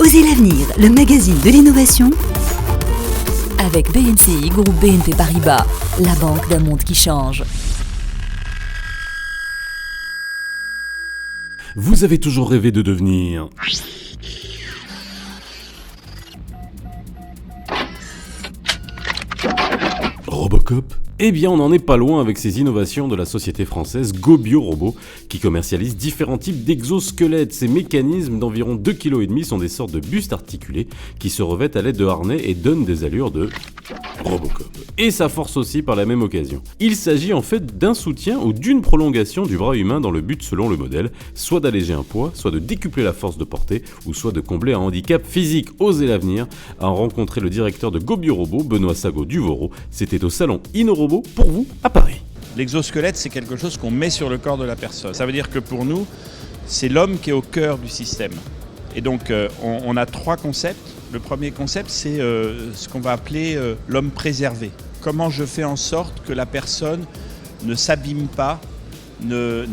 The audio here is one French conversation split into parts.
Osez l'avenir, le magazine de l'innovation avec BNCI, groupe BNP Paribas, la banque d'un monde qui change. Vous avez toujours rêvé de devenir Robocop? Eh bien, on n'en est pas loin avec ces innovations de la société française GoBioRobot, qui commercialise différents types d'exosquelettes. Ces mécanismes d'environ 2,5 kg sont des sortes de bustes articulés qui se revêtent à l'aide de harnais et donnent des allures de Robocop. Et ça force aussi par la même occasion. Il s'agit en fait d'un soutien ou d'une prolongation du bras humain dans le but, selon le modèle, soit d'alléger un poids, soit de décupler la force de portée, ou soit de combler un handicap physique. Osez l'avenir a rencontré le directeur de GoBioRobot, Benoît Sagot-Duvaureau. C'était au salon InnoRobot pour vous à Paris. L'exosquelette, c'est quelque chose qu'on met sur le corps de la personne. Ça veut dire que pour nous, c'est l'homme qui est au cœur du système. Et donc, on a 3 concepts. Le premier concept, c'est ce qu'on va appeler l'homme préservé. Comment je fais en sorte que la personne ne s'abîme pas, ne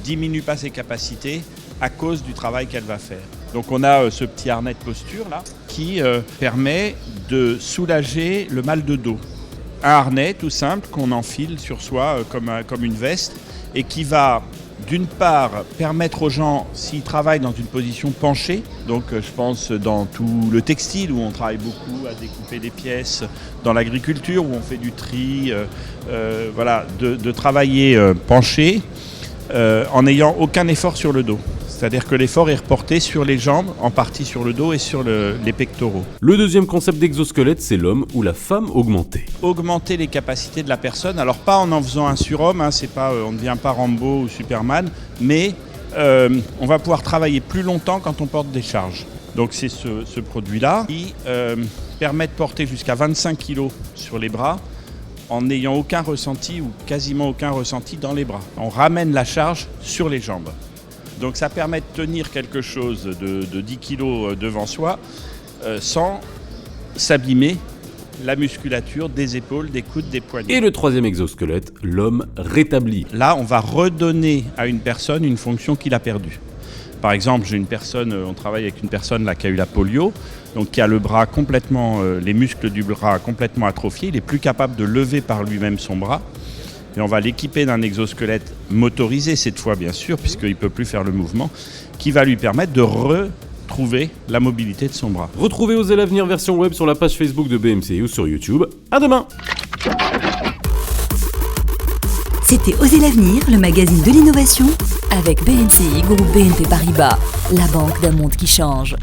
diminue pas ses capacités à cause du travail qu'elle va faire. Donc on a ce petit harnais de posture là qui permet de soulager le mal de dos. Un harnais tout simple qu'on enfile sur soi comme une veste et qui va d'une part permettre aux gens, s'ils travaillent dans une position penchée, donc je pense dans tout le textile où on travaille beaucoup à découper des pièces, dans l'agriculture où on fait du tri, de travailler penché en n'ayant aucun effort sur le dos. C'est-à-dire que l'effort est reporté sur les jambes, en partie sur le dos et sur les pectoraux. Le deuxième concept d'exosquelette, c'est l'homme ou la femme augmentée. Augmenter les capacités de la personne, alors pas en faisant un surhomme, c'est pas, on ne devient pas Rambo ou Superman, mais on va pouvoir travailler plus longtemps quand on porte des charges. Donc c'est ce produit-là qui permet de porter jusqu'à 25 kg sur les bras en n'ayant aucun ressenti ou quasiment aucun ressenti dans les bras. On ramène la charge sur les jambes. Donc ça permet de tenir quelque chose de 10 kg devant soi sans s'abîmer la musculature des épaules, des coudes, des poignets. Et le troisième exosquelette, l'homme rétabli. Là, on va redonner à une personne une fonction qu'il a perdue. Par exemple, on travaille avec une personne là, qui a eu la polio, donc qui a le bras complètement, les muscles du bras complètement atrophiés. Il n'est plus capable de lever par lui-même son bras. Et on va l'équiper d'un exosquelette motorisé cette fois bien sûr, puisqu'il ne peut plus faire le mouvement, qui va lui permettre de retrouver la mobilité de son bras. Retrouvez Osez l'avenir version web sur la page Facebook de BMCI ou sur YouTube. À demain. C'était Osez l'avenir, le magazine de l'innovation avec BNCI, groupe BNP Paribas, la banque d'un monde qui change.